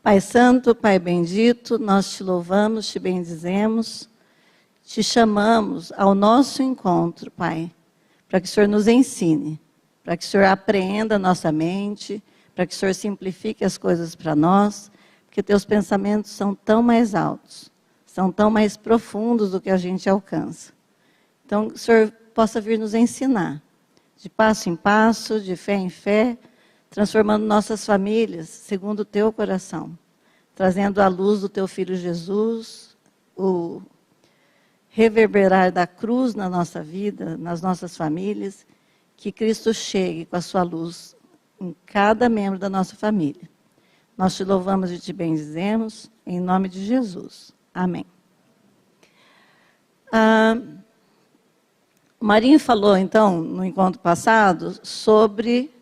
Pai Santo, Pai Bendito, nós te louvamos, te bendizemos, te chamamos ao nosso encontro, Pai, para que o Senhor nos ensine, para que o Senhor apreenda a nossa mente, para que o Senhor simplifique as coisas para nós, porque teus pensamentos são tão mais altos, são tão mais profundos do que a gente alcança. Então, que o Senhor possa vir nos ensinar, de passo em passo, de fé em fé, transformando nossas famílias segundo o teu coração, trazendo a luz do teu Filho Jesus, o reverberar da cruz na nossa vida, nas nossas famílias, que Cristo chegue com a sua luz em cada membro da nossa família. Nós te louvamos e te bendizemos, em nome de Jesus. Amém. O Marinho falou, então, no encontro passado, sobre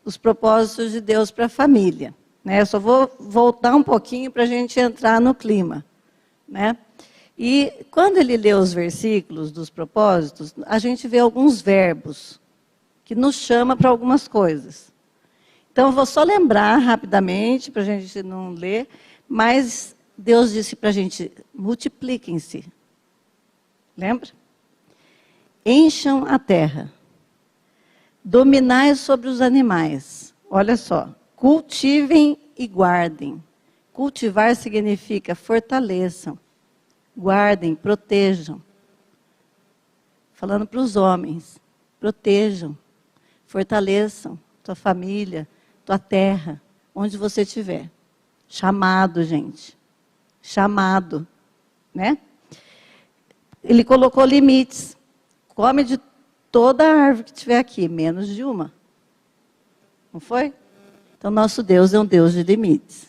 os propósitos de Deus para a família. Né? Eu só vou voltar um pouquinho para a gente entrar no clima. Né? E quando ele lê os versículos dos propósitos, a gente vê alguns verbos que nos chamam para algumas coisas. Então, eu vou só lembrar rapidamente, para a gente não ler, mas Deus disse para a gente, multipliquem-se. Lembra? Encham a terra. Dominai sobre os animais. Olha só. Cultivem e guardem. Cultivar significa fortaleçam, guardem, protejam. Falando para os homens, protejam, fortaleçam tua família, tua terra, onde você estiver. Chamado, gente. Chamado, né? Ele colocou limites. Come de toda a árvore que tiver aqui, menos de uma. Não foi? Então, nosso Deus é um Deus de limites.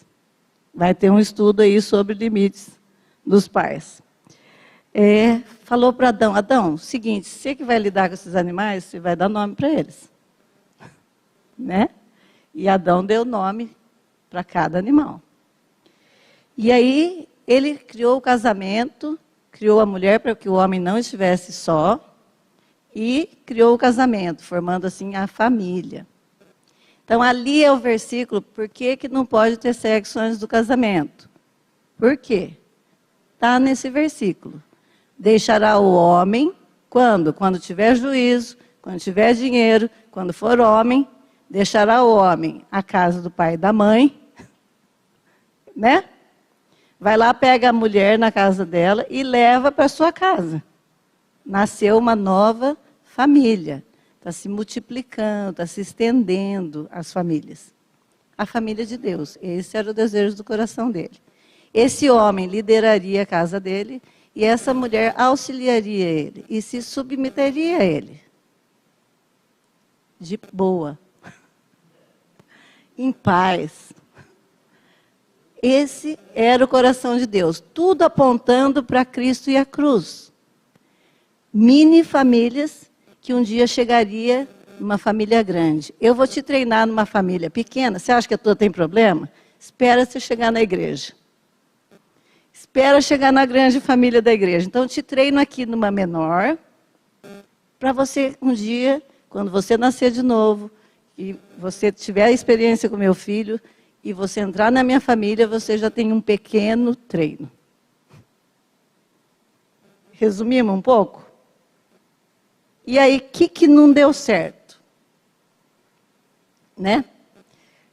Vai ter um estudo aí sobre limites dos pais. Falou para Adão, Adão, seguinte, você que vai lidar com esses animais, você vai dar nome para eles. Né? E Adão deu nome para cada animal. E aí, ele criou o casamento, criou a mulher para que o homem não estivesse só, e criou o casamento, formando assim a família. Então, ali é o versículo, por que não pode ter sexo antes do casamento? Por quê? Está nesse versículo. Deixará o homem, quando? Quando tiver juízo, quando tiver dinheiro, quando for homem, deixará o homem a casa do pai e da mãe, né? Vai lá, pega a mulher na casa dela e leva para sua casa. Nasceu uma nova família. Está se multiplicando, está se estendendo as famílias. A família de Deus. Esse era o desejo do coração dele. Esse homem lideraria a casa dele e essa mulher auxiliaria ele e se submeteria a ele. De boa. Em paz. Esse era o coração de Deus. Tudo apontando para Cristo e a cruz. Mini famílias que um dia chegaria numa família grande. Eu vou te treinar numa família pequena. Você acha que a tua tem problema? Espera você chegar na igreja. Espera chegar na grande família da igreja. Então, eu te treino aqui numa menor, para você um dia, quando você nascer de novo, e você tiver a experiência com meu filho, e você entrar na minha família, você já tem um pequeno treino. Resumimos um pouco? E aí, o que não deu certo? Né?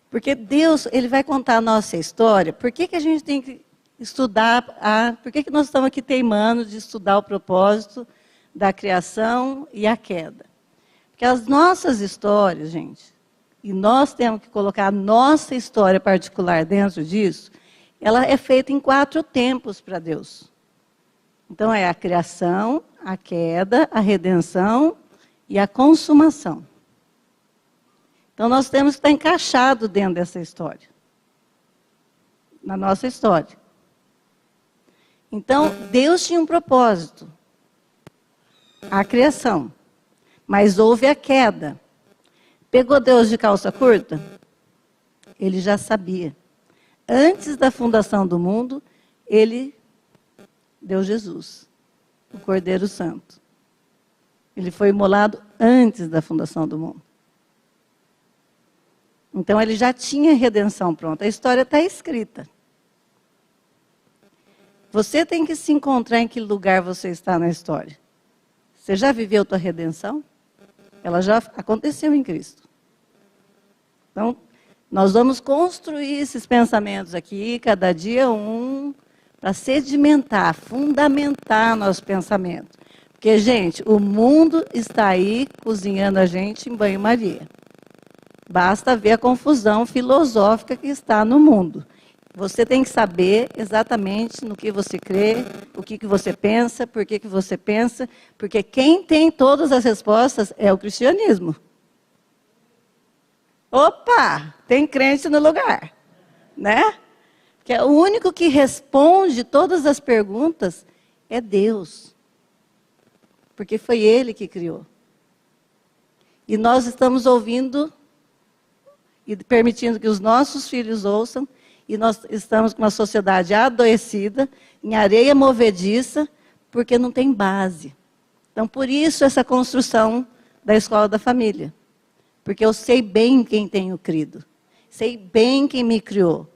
Porque Deus, Ele vai contar a nossa história. Por que a gente tem que estudar, por que nós estamos aqui teimando de estudar o propósito da criação e a queda? Porque as nossas histórias, gente, e nós temos que colocar a nossa história particular dentro disso, ela é feita em 4 tempos para Deus. Então, é a criação, a queda, a redenção e a consumação. Então, nós temos que estar encaixado dentro dessa história. Na nossa história. Então, Deus tinha um propósito. A criação. Mas houve a queda. Pegou Deus de calça curta? Ele já sabia. Antes da fundação do mundo, Ele deu Jesus, o Cordeiro Santo. Ele foi imolado antes da fundação do mundo. Então, ele já tinha redenção pronta. A história está escrita. Você tem que se encontrar em que lugar você está na história. Você já viveu a tua redenção? Ela já aconteceu em Cristo. Então, nós vamos construir esses pensamentos aqui, cada dia um, para sedimentar, fundamentar nosso pensamento. Porque, gente, o mundo está aí cozinhando a gente em banho-maria. Basta ver a confusão filosófica que está no mundo. Você tem que saber exatamente no que você crê, o que você pensa, por que você pensa, porque quem tem todas as respostas é o cristianismo. Opa, tem crente no lugar, né? Porque o único que responde todas as perguntas é Deus. Porque foi Ele que criou. E nós estamos ouvindo e permitindo que os nossos filhos ouçam, e nós estamos com uma sociedade adoecida, em areia movediça, porque não tem base. Então, por isso, essa construção da escola da família. Porque eu sei bem quem tenho crido. Sei bem quem me criou.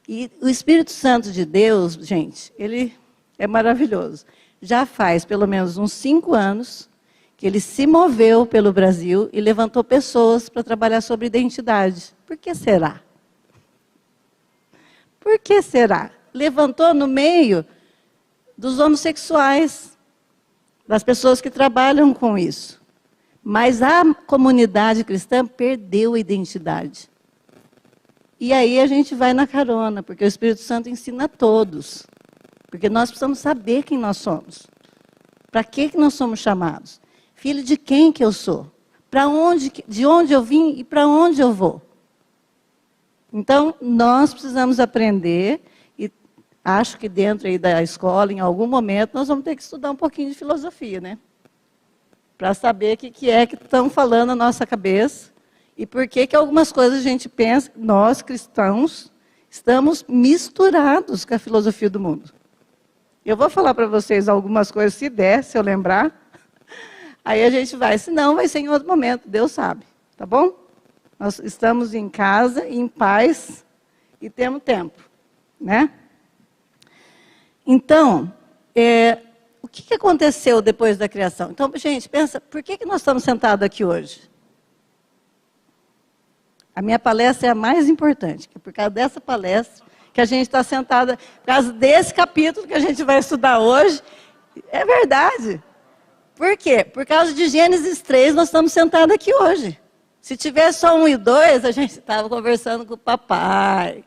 E o Espírito Santo de Deus, gente, ele é maravilhoso. Já faz pelo menos uns 5 anos que ele se moveu pelo Brasil e levantou pessoas para trabalhar sobre identidade. Por que será? Por que será? Levantou no meio dos homossexuais, das pessoas que trabalham com isso. Mas a comunidade cristã perdeu a identidade. E aí a gente vai na carona, porque o Espírito Santo ensina a todos. Porque nós precisamos saber quem nós somos. Para que nós somos chamados? Filho de quem que eu sou? De onde eu vim e para onde eu vou? Então, nós precisamos aprender, e acho que dentro aí da escola, em algum momento, nós vamos ter que estudar um pouquinho de filosofia, né? Para saber o que é que estão falando na nossa cabeça, e por que algumas coisas a gente pensa, nós cristãos, estamos misturados com a filosofia do mundo. Eu vou falar para vocês algumas coisas, se der, se eu lembrar, aí a gente vai, se não, vai ser em outro momento, Deus sabe, tá bom? Nós estamos em casa, em paz, e temos tempo, né? Então, o que aconteceu depois da criação? Então, gente, pensa, por que nós estamos sentados aqui hoje? A minha palestra é a mais importante, que é por causa dessa palestra que a gente está sentada, por causa desse capítulo que a gente vai estudar hoje. É verdade. Por quê? Por causa de Gênesis 3, nós estamos sentados aqui hoje. Se tivesse só 1 e 2, a gente estava conversando com o papai,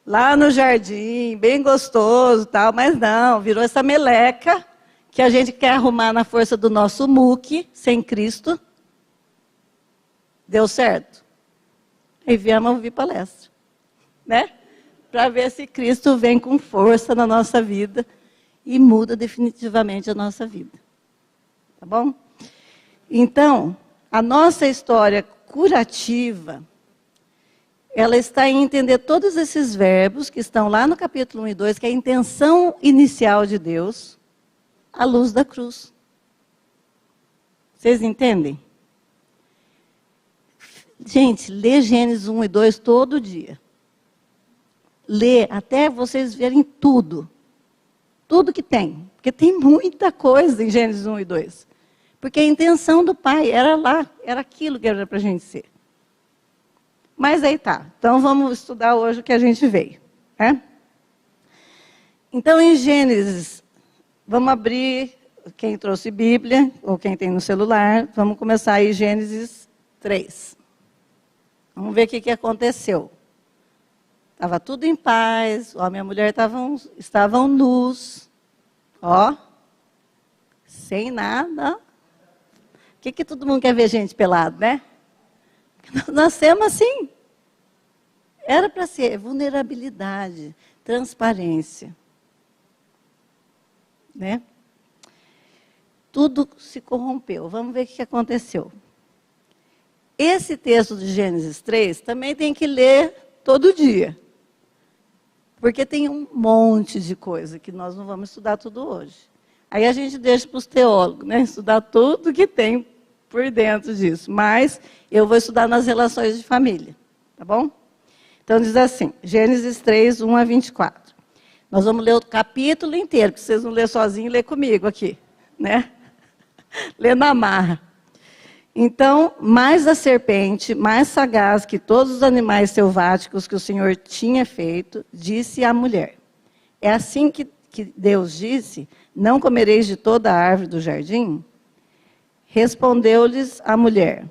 lá no jardim, bem gostoso e tal, mas não, virou essa meleca que a gente quer arrumar na força do nosso muque, sem Cristo. Deu certo? Aí viemos ouvir palestra, né? Para ver se Cristo vem com força na nossa vida e muda definitivamente a nossa vida. Tá bom? Então, a nossa história curativa, ela está em entender todos esses verbos que estão lá no capítulo 1 e 2, que é a intenção inicial de Deus, à luz da cruz. Vocês entendem? Gente, lê Gênesis 1 e 2 todo dia. Lê até vocês verem tudo. Tudo que tem. Porque tem muita coisa em Gênesis 1 e 2. Porque a intenção do Pai era lá, era aquilo que era para a gente ser. Mas aí tá. Então vamos estudar hoje o que a gente veio. Né? Então em Gênesis, vamos abrir, quem trouxe Bíblia, ou quem tem no celular, vamos começar aí Gênesis 3. Vamos ver o que aconteceu. Estava tudo em paz, o homem e a mulher estavam nus, ó, sem nada. Por que todo mundo quer ver gente pelado, né? Nós nascemos assim. Era para ser vulnerabilidade, transparência. Né? Tudo se corrompeu. Vamos ver o que aconteceu. Esse texto de Gênesis 3 também tem que ler todo dia. Porque tem um monte de coisa que nós não vamos estudar tudo hoje. Aí a gente deixa para os teólogos, né? Estudar tudo que tem por dentro disso. Mas eu vou estudar nas relações de família. Tá bom? Então diz assim, Gênesis 3, 1 a 24. Nós vamos ler o capítulo inteiro, porque vocês não ler sozinhos, lê comigo aqui, né? Lê na marra. Então, mais a serpente, mais sagaz que todos os animais selváticos que o Senhor tinha feito, disse à mulher: é assim que Deus disse, não comereis de toda a árvore do jardim? Respondeu-lhes a mulher: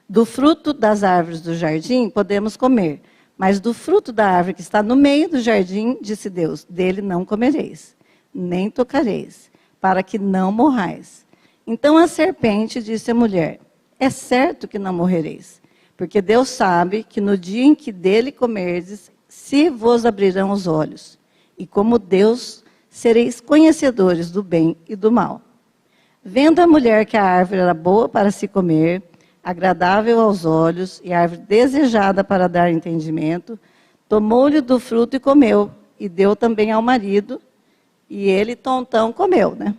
do fruto das árvores do jardim podemos comer, mas do fruto da árvore que está no meio do jardim, disse Deus, dele não comereis, nem tocareis, para que não morrais. Então a serpente disse à mulher: é certo que não morrereis, porque Deus sabe que no dia em que dele comerdes, se vos abrirão os olhos, e como Deus sereis conhecedores do bem e do mal. Vendo a mulher que a árvore era boa para se comer, agradável aos olhos, e árvore desejada para dar entendimento, tomou-lhe do fruto e comeu, e deu também ao marido, e ele, tontão, comeu, né?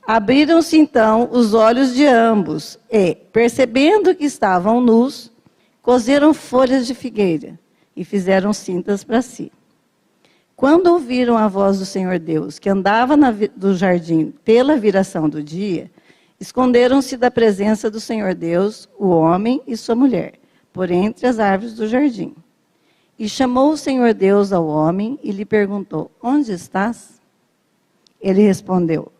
Abriram-se então os olhos de ambos, e, percebendo que estavam nus, coseram folhas de figueira, e fizeram cintas para si. Quando ouviram a voz do Senhor Deus, que andava do jardim pela viração do dia, esconderam-se da presença do Senhor Deus, o homem e sua mulher, por entre as árvores do jardim. E chamou o Senhor Deus ao homem e lhe perguntou: onde estás? Ele respondeu: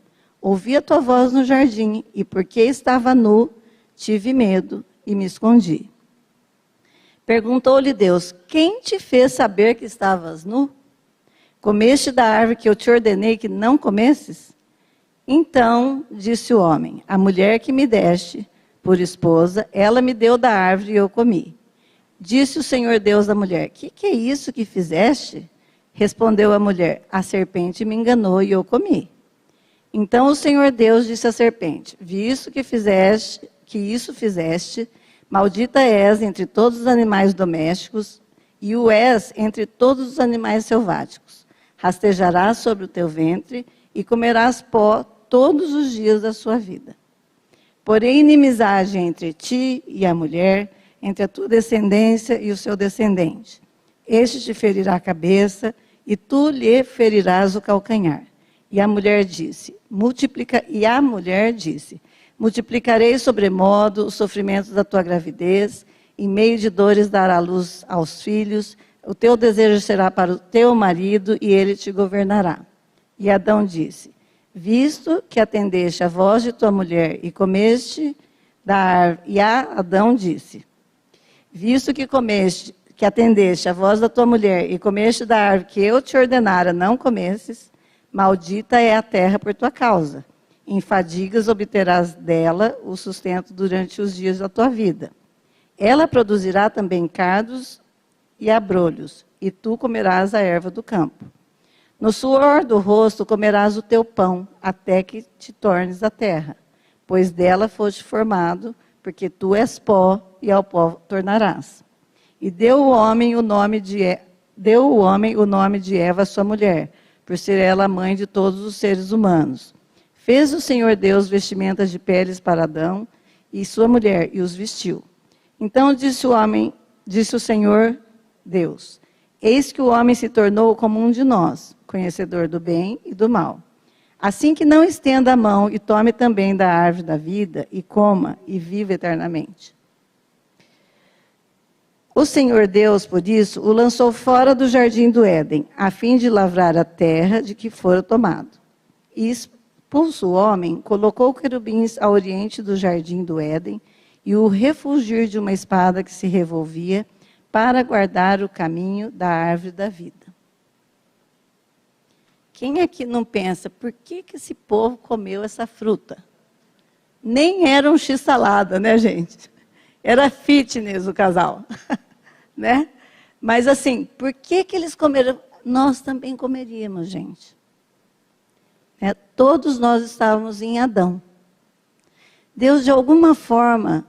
ouvi a tua voz no jardim, e porque estava nu, tive medo e me escondi. Perguntou-lhe Deus: quem te fez saber que estavas nu? Comeste da árvore que eu te ordenei que não comesses? Então disse o homem: a mulher que me deste por esposa, ela me deu da árvore e eu comi. Disse o Senhor Deus à mulher: que é isso que fizeste? Respondeu a mulher: a serpente me enganou e eu comi. Então o Senhor Deus disse à serpente: visto que isso fizeste, maldita és entre todos os animais domésticos, e o és entre todos os animais selváticos. Rastejarás sobre o teu ventre e comerás pó todos os dias da sua vida. Porém, inimizade entre ti e a mulher, entre a tua descendência e o seu descendente. Este te ferirá a cabeça, e tu lhe ferirás o calcanhar. E a mulher disse: multiplicarei sobremodo os sofrimentos da tua gravidez, em meio de dores dará luz aos filhos, o teu desejo será para o teu marido, e ele te governará. E Adão disse: visto que atendeste a voz de tua mulher e comeste da árvore. E Adão disse: visto que atendeste a voz da tua mulher e comeste da árvore que eu te ordenara não comesses, maldita é a terra por tua causa. Em fadigas obterás dela o sustento durante os dias da tua vida. Ela produzirá também cardos e abrolhos, e tu comerás a erva do campo. No suor do rosto comerás o teu pão, até que te tornes a terra, pois dela foste formado, porque tu és pó, e ao pó tornarás. E deu o homem o nome de Eva, sua mulher, por ser ela a mãe de todos os seres humanos. Fez o Senhor Deus vestimentas de peles para Adão e sua mulher, e os vestiu. Então disse o Senhor Deus: eis que o homem se tornou como um de nós, conhecedor do bem e do mal. Assim que não estenda a mão e tome também da árvore da vida, e coma, e viva eternamente. O Senhor Deus, por isso, o lançou fora do jardim do Éden, a fim de lavrar a terra de que fora tomado. E expulso o homem, colocou querubins ao oriente do jardim do Éden, e o refulgir de uma espada que se revolvia, para guardar o caminho da árvore da vida. Quem aqui não pensa, por que esse povo comeu essa fruta? Nem era um x-salada, né, gente? Era fitness o casal, né? Mas assim, por que eles comeram? Nós também comeríamos, gente. Todos nós estávamos em Adão. Deus, de alguma forma,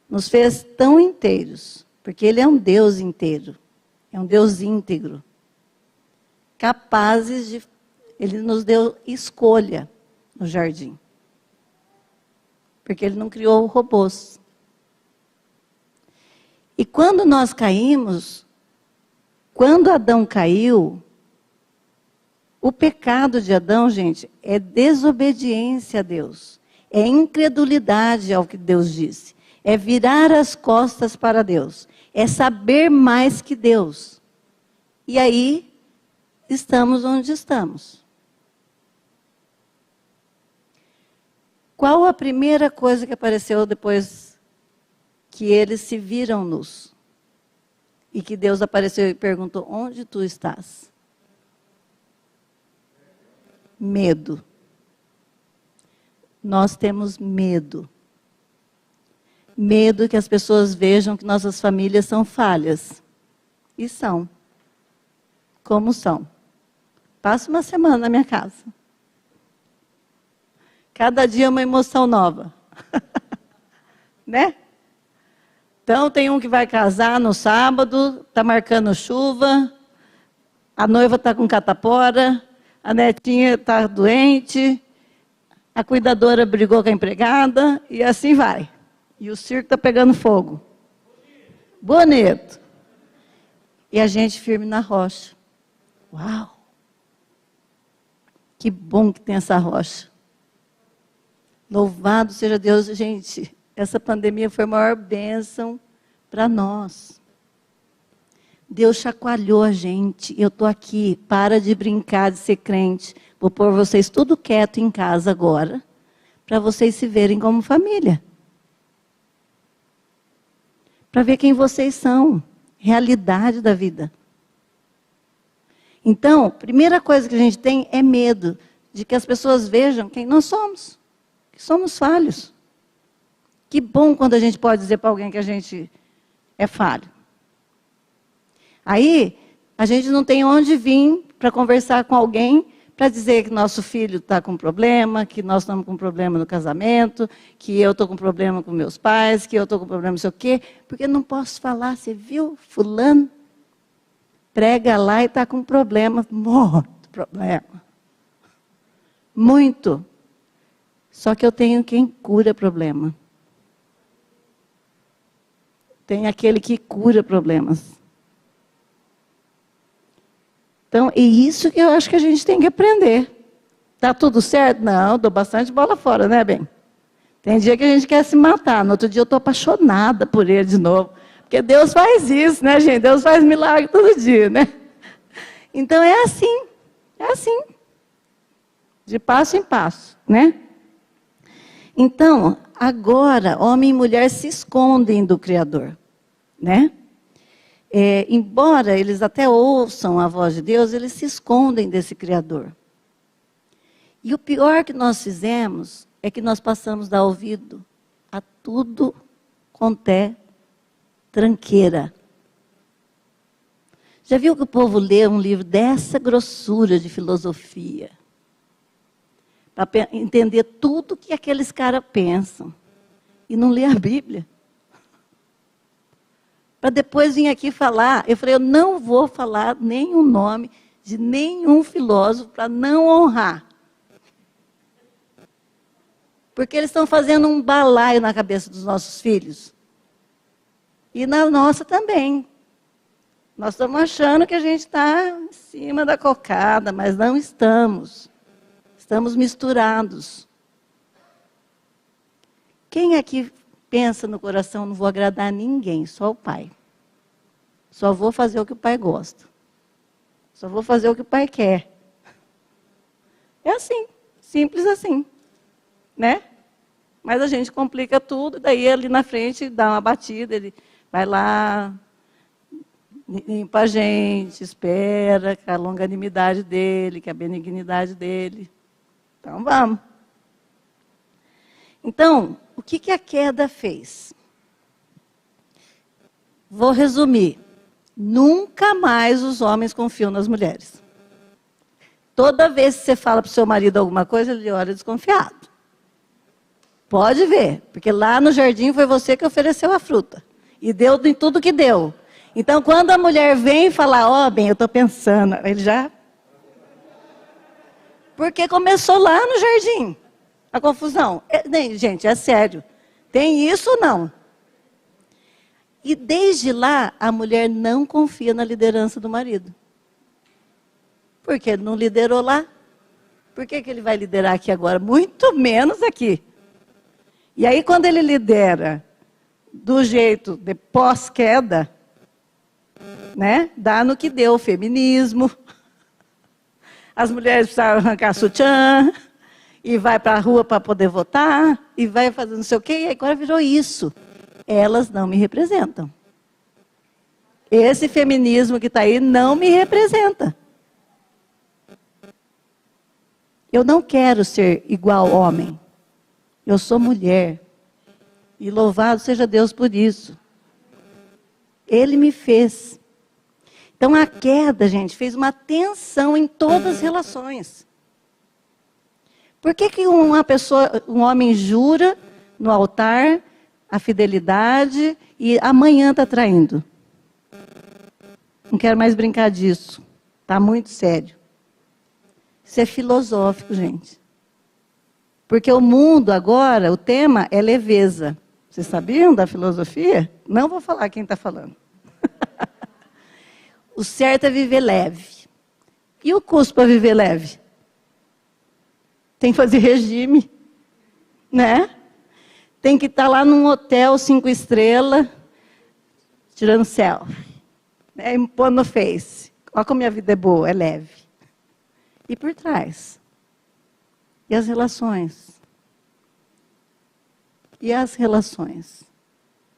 nos fez tão inteiros, porque Ele é um Deus inteiro, é um Deus íntegro, capazes de... Ele nos deu escolha no jardim, porque Ele não criou robôs. E quando nós caímos, Quando Adão caiu, o pecado de Adão, gente, é desobediência a Deus. É incredulidade ao que Deus disse. É virar as costas para Deus. É saber mais que Deus. E aí, estamos onde estamos. Qual a primeira coisa que apareceu depois que eles se viram nus? E que Deus apareceu e perguntou, onde tu estás? Medo. Nós temos medo. Medo que as pessoas vejam que nossas famílias são falhas. E são. Como são? Passa uma semana na minha casa. Cada dia uma emoção nova. Né? Então, tem um que vai casar no sábado, está marcando chuva, a noiva está com catapora, a netinha está doente, a cuidadora brigou com a empregada, e assim vai. E o circo está pegando fogo. Bonito. E a gente firme na rocha. Uau! Que bom que tem essa rocha. Louvado seja Deus, gente. Essa pandemia foi a maior bênção para nós. Deus chacoalhou a gente. Eu estou aqui, para de brincar de ser crente. Vou pôr vocês tudo quieto em casa agora, para vocês se verem como família. Para ver quem vocês são, realidade da vida. Então, primeira coisa que a gente tem é medo de que as pessoas vejam quem nós somos, que somos falhos. Que bom quando a gente pode dizer para alguém que a gente é falho. Aí, a gente não tem onde vir para conversar com alguém para dizer que nosso filho está com problema, que nós estamos com problema no casamento, que eu estou com problema com meus pais, que eu estou com problema não sei o quê, porque não posso falar. Você viu fulano? Prega lá e está com problema, muito problema. Muito. Só que eu tenho quem cura problema. Tem aquele que cura problemas. Então, é isso que eu acho que a gente tem que aprender. Está tudo certo? Não, dou bastante bola fora, né, bem? Tem dia que a gente quer se matar. No outro dia eu estou apaixonada por ele de novo. Porque Deus faz isso, né, gente? Deus faz milagre todo dia, né? Então, é assim. É assim. De passo em passo, né? Então, agora, homem e mulher se escondem do Criador, né? Embora eles até ouçam a voz de Deus, eles se escondem desse Criador. E o pior que nós fizemos é que nós passamos a dar ouvido a tudo quanto é tranqueira. Já viu que o povo lê um livro dessa grossura de filosofia? Para entender tudo que aqueles caras pensam. E não lê a Bíblia. Para depois vir aqui falar. Eu falei, eu não vou falar nenhum nome de nenhum filósofo para não honrar. Porque eles estão fazendo um balaio na cabeça dos nossos filhos. E na nossa também. Nós estamos achando que a gente está em cima da cocada, mas não estamos. Estamos misturados. Quem aqui pensa no coração, não vou agradar a ninguém, só o pai. Só vou fazer o que o pai gosta. Só vou fazer o que o pai quer. É assim, simples assim, né? Mas a gente complica tudo, daí ali na frente dá uma batida, ele vai lá, limpa a gente, espera, com a longanimidade dele, com a benignidade dele. Então vamos. Então, o que a queda fez? Vou resumir. Nunca mais os homens confiam nas mulheres. Toda vez que você fala para o seu marido alguma coisa, ele olha desconfiado. Pode ver, porque lá no jardim foi você que ofereceu a fruta. E deu em tudo que deu. Então, quando a mulher vem e fala, ó, bem, eu estou pensando, ele já... Porque começou lá no jardim, a confusão. Gente, é sério. Tem isso ou não? E desde lá, a mulher não confia na liderança do marido. Porque ele não liderou lá. Por que ele vai liderar aqui agora? Muito menos aqui. E aí, quando ele lidera do jeito de pós-queda, né, dá no que deu o feminismo. As mulheres precisavam arrancar sutiã, e vai para a rua para poder votar, e vai fazer não sei o quê, e agora virou isso. Elas não me representam. Esse feminismo que está aí não me representa. Eu não quero ser igual homem. Eu sou mulher. E louvado seja Deus por isso. Ele me fez. Então a queda, gente, fez uma tensão em todas as relações. Por que um homem jura no altar a fidelidade e amanhã está traindo? Não quero mais brincar disso. Está muito sério. Isso é filosófico, gente. Porque o mundo agora, o tema é leveza. Vocês sabiam da filosofia? Não vou falar quem está falando. O certo é viver leve. E o custo para viver leve? Tem que fazer regime, né? Tem que estar lá num hotel 5 estrelas, tirando selfie, né? E pondo no Face. Olha como minha vida é boa, é leve. E por trás? E as relações? E as relações?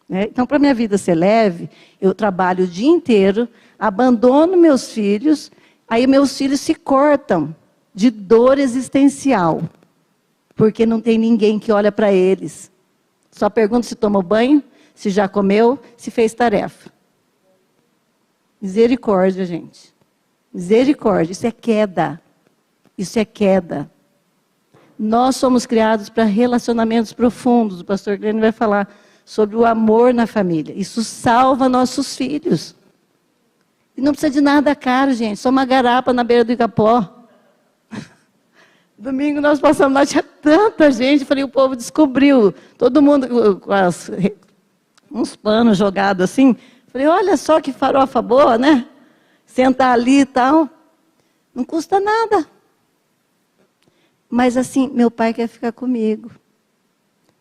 Né? Então, para minha vida ser leve, eu trabalho o dia inteiro, abandono meus filhos, aí meus filhos se cortam de dor existencial, porque não tem ninguém que olha para eles. Só pergunta se tomou banho, se já comeu, se fez tarefa. Misericórdia, gente. Misericórdia, isso é queda. Isso é queda. Nós somos criados para relacionamentos profundos. O pastor Glênio vai falar sobre o amor na família. Isso salva nossos filhos. E não precisa de nada caro, gente. Só uma garapa na beira do Igapó. Domingo nós passamos lá, tinha tanta gente. Falei, o povo descobriu. Todo mundo com uns panos jogados assim. Falei, olha só que farofa boa, né? Sentar ali e tal. Não custa nada. Mas assim, meu pai quer ficar comigo.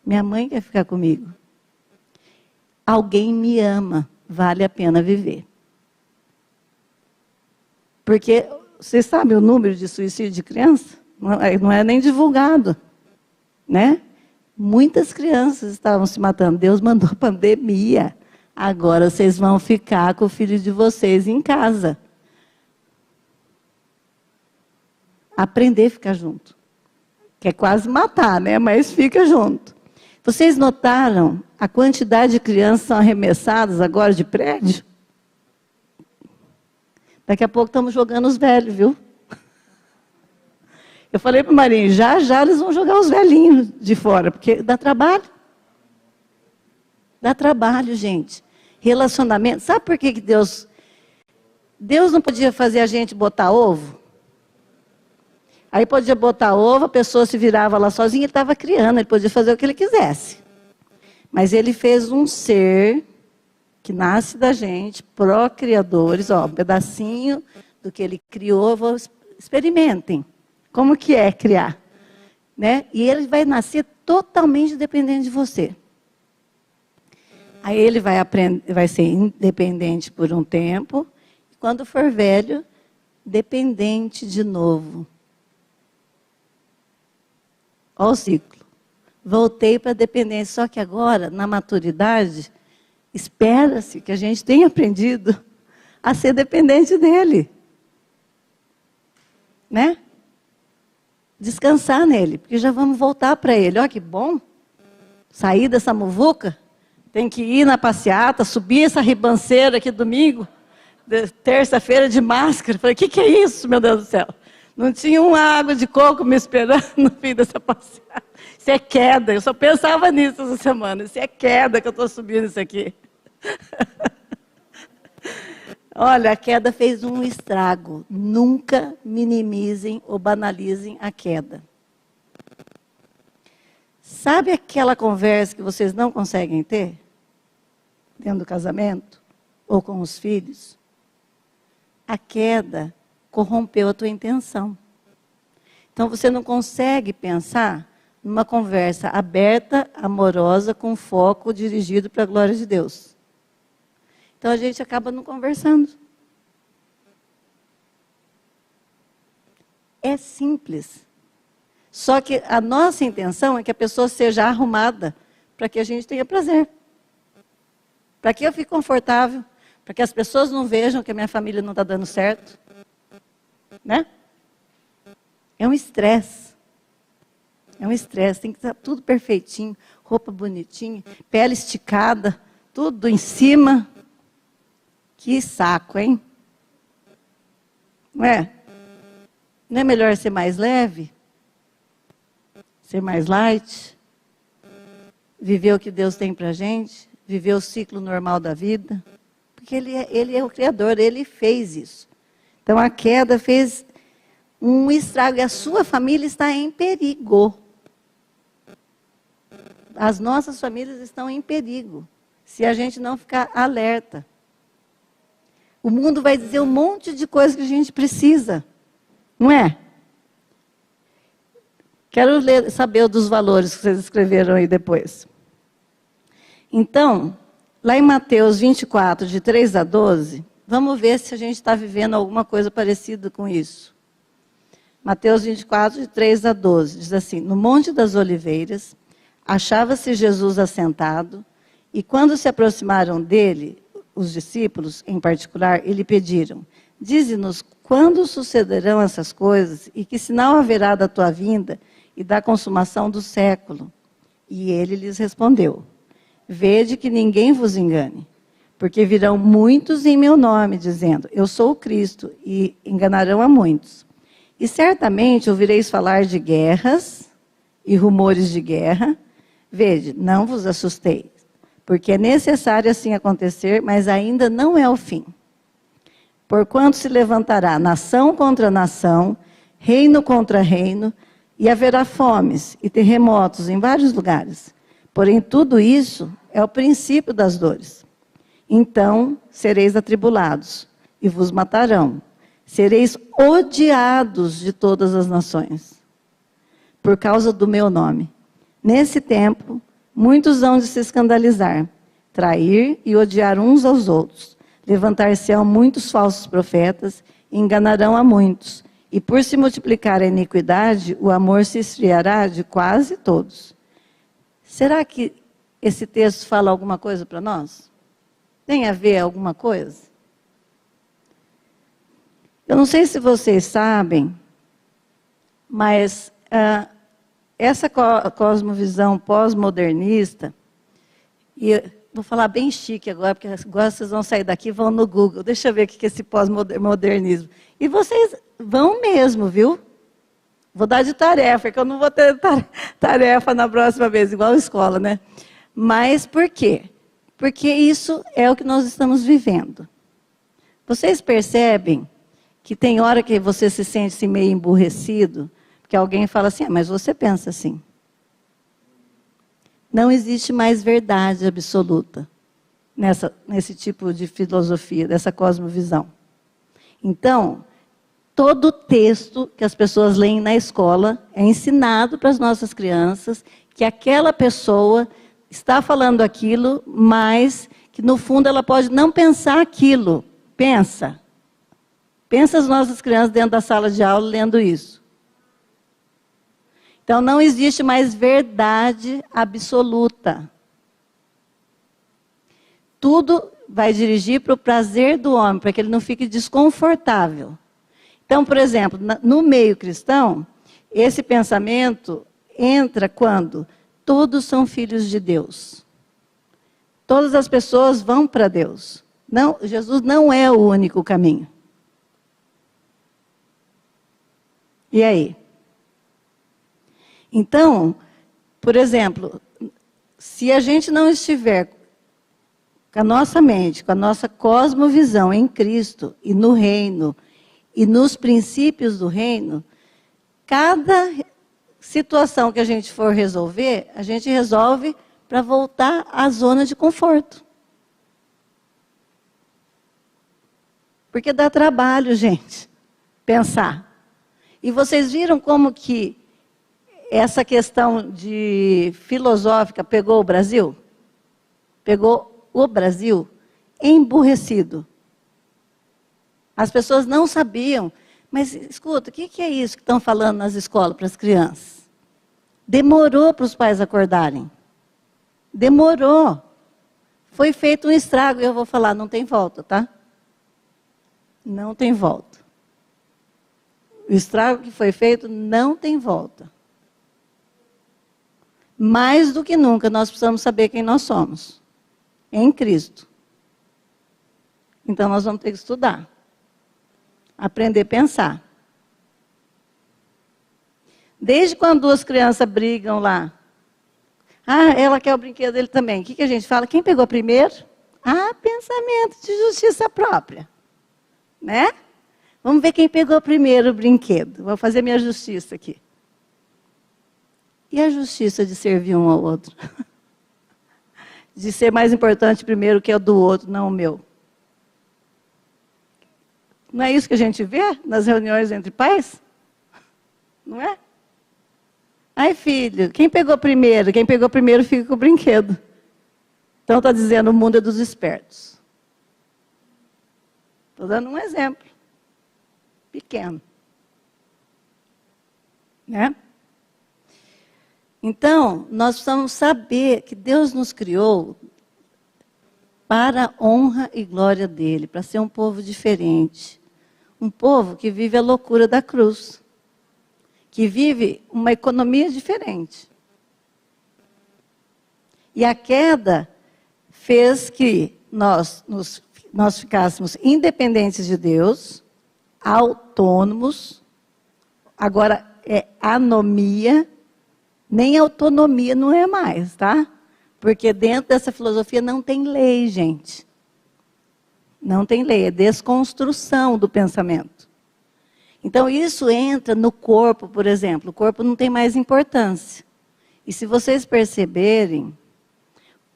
Minha mãe quer ficar comigo. Alguém me ama. Vale a pena viver. Porque, vocês sabem o número de suicídio de criança? Não é nem divulgado. Né? Muitas crianças estavam se matando. Deus mandou pandemia. Agora vocês vão ficar com o filho de vocês em casa. Aprender a ficar junto. Quer quase matar, né? Mas fica junto. Vocês notaram a quantidade de crianças que são arremessadas agora de prédio? Daqui a pouco estamos jogando os velhos, viu? Eu falei para o Marinho, já eles vão jogar os velhinhos de fora, porque dá trabalho. Dá trabalho, gente. Relacionamento. Sabe por que Deus não podia fazer a gente botar ovo? Aí podia botar ovo, a pessoa se virava lá sozinha, ele estava criando, ele podia fazer o que ele quisesse. Mas ele fez um ser que nasce da gente, procriadores, ó, um pedacinho do que ele criou, experimentem. Como que é criar? Né? E ele vai nascer totalmente dependente de você. Aí ele vai aprender, vai ser independente por um tempo, e quando for velho, dependente de novo. Olha o ciclo. Voltei para a dependência, só que agora, na maturidade, espera-se que a gente tenha aprendido a ser dependente dele. Né? Descansar nele, porque já vamos voltar para ele. Olha que bom, sair dessa muvuca, tem que ir na passeata, subir essa ribanceira aqui domingo, terça-feira de máscara. Falei, o que é isso, meu Deus do céu? Não tinha uma água de coco me esperando no fim dessa passeata. Isso é queda, eu só pensava nisso essa semana. Isso é queda que eu estou subindo isso aqui. Olha, a queda fez um estrago. Nunca minimizem ou banalizem a queda. Sabe aquela conversa que vocês não conseguem ter? dentro do casamento, ou com os filhos, a queda corrompeu a tua intenção. Então você não consegue pensar numa conversa aberta, amorosa, com foco dirigido para a glória de Deus. Então a gente acaba não conversando. É simples. Só que a nossa intenção é que a pessoa seja arrumada para que a gente tenha prazer. Para que eu fique confortável, para que as pessoas não vejam que a minha família não está dando certo. Né? É um estresse. É um estresse, tem que estar tudo perfeitinho, roupa bonitinha, pele esticada, tudo em cima. Que saco, hein? Não é? Não é melhor ser mais leve? Ser mais light? Viver o que Deus tem para a gente? Viver o ciclo normal da vida? Porque ele é o Criador, Ele fez isso. Então a queda fez um estrago e a sua família está em perigo. As nossas famílias estão em perigo, se a gente não ficar alerta. O mundo vai dizer um monte de coisa que a gente precisa, não é? Quero saber dos valores que vocês escreveram aí depois. Então, lá em Mateus 24, de 3 a 12, vamos ver se a gente está vivendo alguma coisa parecida com isso. Mateus 24, de 3 a 12, diz assim: no Monte das Oliveiras, achava-se Jesus assentado, e quando se aproximaram dele, os discípulos, em particular, lhe pediram: dize-nos quando sucederão essas coisas, e que sinal haverá da tua vinda e da consumação do século? E ele lhes respondeu: vede que ninguém vos engane, porque virão muitos em meu nome, dizendo: eu sou o Cristo, e enganarão a muitos. E certamente ouvireis falar de guerras e rumores de guerra. Vede, não vos assusteis, porque é necessário assim acontecer, mas ainda não é o fim. Porquanto se levantará nação contra nação, reino contra reino, e haverá fomes e terremotos em vários lugares. Porém, tudo isso é o princípio das dores. Então sereis atribulados, e vos matarão. Sereis odiados de todas as nações, por causa do meu nome. Nesse tempo, muitos hão de se escandalizar, trair e odiar uns aos outros. Levantar-se-ão muitos falsos profetas, e enganarão a muitos. E por se multiplicar a iniquidade, o amor se esfriará de quase todos. Será que esse texto fala alguma coisa para nós? Tem a ver alguma coisa? Eu não sei se vocês sabem, mas essa cosmovisão pós-modernista, e vou falar bem chique agora, porque agora vocês vão sair daqui e vão no Google. Deixa eu ver o que é esse pós-modernismo. E vocês vão mesmo, viu? Vou dar de tarefa, porque eu não vou ter tarefa na próxima vez, igual a escola, né? Mas por quê? Porque isso é o que nós estamos vivendo. Vocês percebem que tem hora que você se sente assim, meio emburrecido, porque alguém fala assim: mas você pensa assim. Não existe mais verdade absoluta nesse tipo de filosofia, dessa cosmovisão. Então, todo texto que as pessoas leem na escola é ensinado para as nossas crianças que aquela pessoa está falando aquilo, mas que no fundo ela pode não pensar aquilo. Pensa as nossas crianças dentro da sala de aula lendo isso. Então não existe mais verdade absoluta. Tudo vai dirigir para o prazer do homem, para que ele não fique desconfortável. Então, por exemplo, no meio cristão, esse pensamento entra quando todos são filhos de Deus. Todas as pessoas vão para Deus. Não, Jesus não é o único caminho. E aí? Então, por exemplo, se a gente não estiver com a nossa mente, com a nossa cosmovisão em Cristo e no reino, e nos princípios do reino, cada situação que a gente for resolver, a gente resolve para voltar à zona de conforto. Porque dá trabalho, gente, pensar. E vocês viram como que essa questão de filosófica pegou o Brasil? Pegou o Brasil emburrecido. As pessoas não sabiam. Mas, escuta, o que é isso que estão falando nas escolas para as crianças? Demorou para os pais acordarem. Demorou. Foi feito um estrago. E eu vou falar, não tem volta, tá? Não tem volta. O estrago que foi feito não tem volta. Mais do que nunca, nós precisamos saber quem nós somos. Em Cristo. Então, nós vamos ter que estudar. Aprender a pensar. Desde quando duas crianças brigam lá. Ah, ela quer o brinquedo dele também. O que a gente fala? Quem pegou primeiro? Ah, pensamento de justiça própria. Né? Vamos ver quem pegou primeiro o brinquedo. Vou fazer minha justiça aqui. E a justiça de servir um ao outro? De ser mais importante primeiro que o do outro, não o meu. Não é isso que a gente vê nas reuniões entre pais? Não é? Ai, filho, quem pegou primeiro? Quem pegou primeiro fica com o brinquedo. Então, está dizendo, o mundo é dos espertos. Estou dando um exemplo. Pequeno. Né? Então, nós precisamos saber que Deus nos criou para a honra e glória dele, para ser um povo diferente. Um povo que vive a loucura da cruz. Que vive uma economia diferente. E a queda fez que nós ficássemos independentes de Deus, autônomos, agora é anomia, nem autonomia não é mais, tá? Porque dentro dessa filosofia não tem lei, gente. Não tem lei, é desconstrução do pensamento. Então, isso entra no corpo, por exemplo. O corpo não tem mais importância. E se vocês perceberem,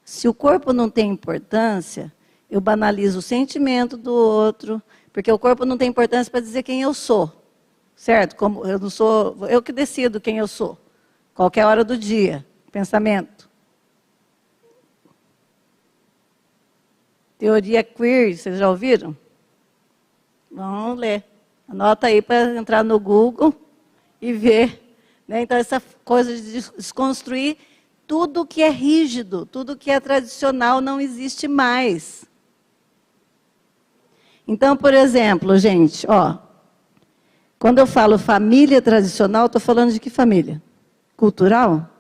se o corpo não tem importância, eu banalizo o sentimento do outro, porque o corpo não tem importância para dizer quem eu sou. Certo? Como eu não sou, eu que decido quem eu sou. Qualquer hora do dia, pensamento. Teoria queer, vocês já ouviram? Vamos ler. Anota aí para entrar no Google e ver. Né? Então, essa coisa de desconstruir tudo que é rígido, tudo que é tradicional não existe mais. Então, por exemplo, gente, ó, quando eu falo família tradicional, estou falando de que família? Cultural?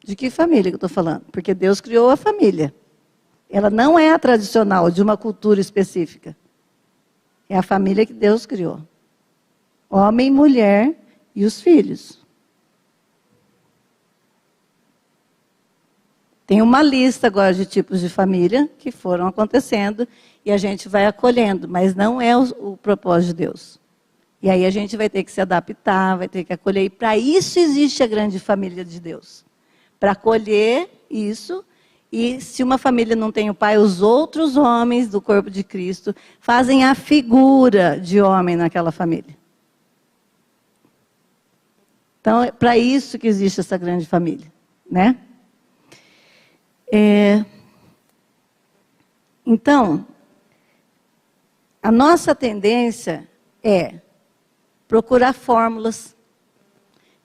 De que família que eu estou falando? Porque Deus criou a família. Ela não é a tradicional, de uma cultura específica. É a família que Deus criou. Homem, mulher e os filhos. Tem uma lista agora de tipos de família que foram acontecendo e a gente vai acolhendo, mas não é o propósito de Deus. E aí a gente vai ter que se adaptar, vai ter que acolher. E para isso existe a grande família de Deus. Para acolher isso. E se uma família não tem o pai, os outros homens do corpo de Cristo fazem a figura de homem naquela família. Então, é para isso que existe essa grande família, né? Então, a nossa tendência é procurar fórmulas.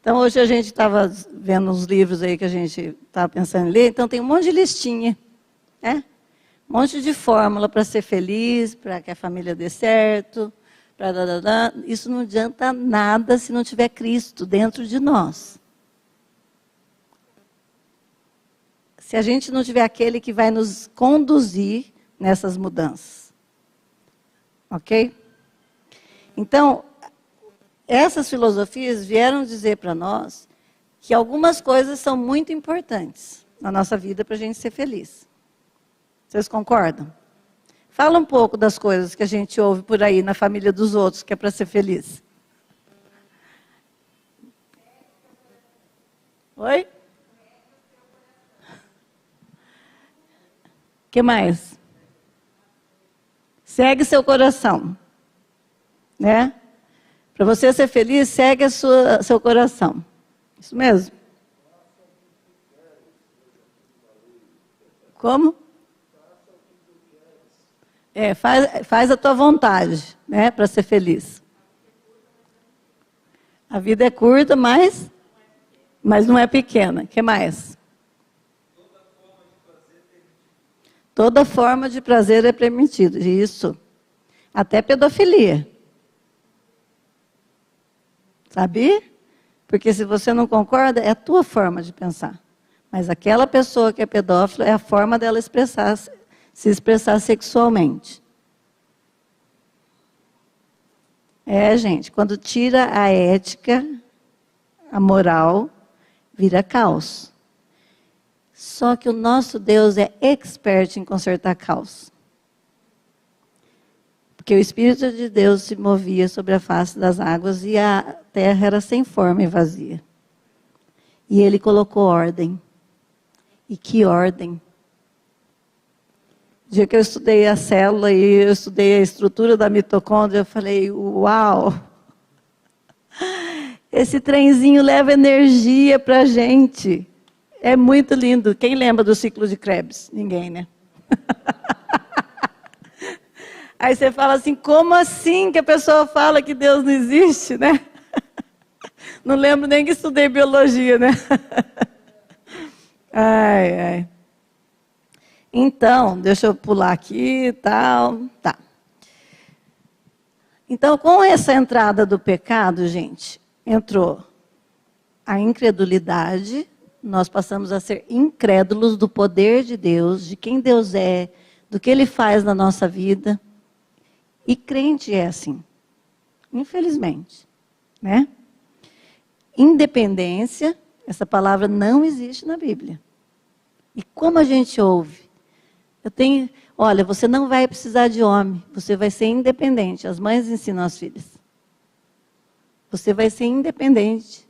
Então, hoje a gente estava vendo uns livros aí que a gente estava pensando em ler, então tem um monte de listinha, né? Um monte de fórmula para ser feliz, para que a família dê certo, para isso não adianta nada se não tiver Cristo dentro de nós. Se a gente não tiver aquele que vai nos conduzir nessas mudanças. Ok? Então, essas filosofias vieram dizer para nós que algumas coisas são muito importantes na nossa vida para a gente ser feliz. Vocês concordam? Fala um pouco das coisas que a gente ouve por aí na família dos outros, que é para ser feliz. Oi? O que mais? Segue seu coração, né? Para você ser feliz, segue seu coração. Isso mesmo. Como? Faz a tua vontade, né? Para ser feliz. A vida é curta, mas não é pequena. O que mais? Toda forma de prazer é permitida. Isso. Até pedofilia. Sabia? Porque se você não concorda, é a tua forma de pensar. Mas aquela pessoa que é pedófila é a forma dela se expressar sexualmente. Gente, quando tira a ética, a moral, vira caos. Só que o nosso Deus é expert em consertar caos. Porque o Espírito de Deus se movia sobre a face das águas e a terra era sem forma e vazia. E Ele colocou ordem. E que ordem! O dia que eu estudei a célula e eu estudei a estrutura da mitocôndria, eu falei, uau! Esse trenzinho leva energia para a gente. É muito lindo. Quem lembra do ciclo de Krebs? Ninguém, né? Aí você fala assim, como assim que a pessoa fala que Deus não existe, né? Não lembro nem que estudei biologia, né? Ai. Então, deixa eu pular aqui e tal. Tá. Então, com essa entrada do pecado, gente, entrou a incredulidade. Nós passamos a ser incrédulos do poder de Deus, de quem Deus é, do que Ele faz na nossa vida. E crente é assim, infelizmente, né? Independência, essa palavra não existe na Bíblia. E como a gente ouve? Olha, você não vai precisar de homem, você vai ser independente. As mães ensinam as filhas. Você vai ser independente.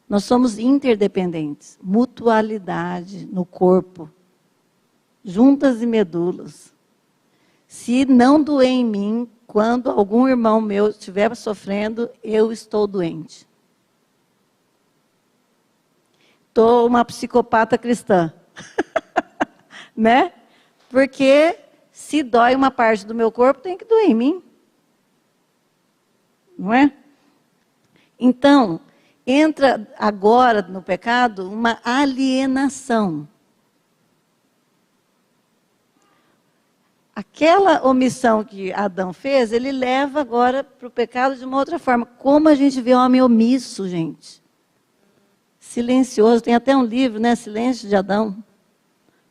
Nós somos interdependentes. Mutualidade no corpo. Juntas e medulas. Se não doer em mim, quando algum irmão meu estiver sofrendo, eu estou doente. Estou uma psicopata cristã. Né? Porque se dói uma parte do meu corpo, tem que doer em mim. Não é? Então, entra agora no pecado uma alienação. Aquela omissão que Adão fez, ele leva agora para o pecado de uma outra forma. Como a gente vê homem omisso, gente. Silencioso. Tem até um livro, né? Silêncio de Adão.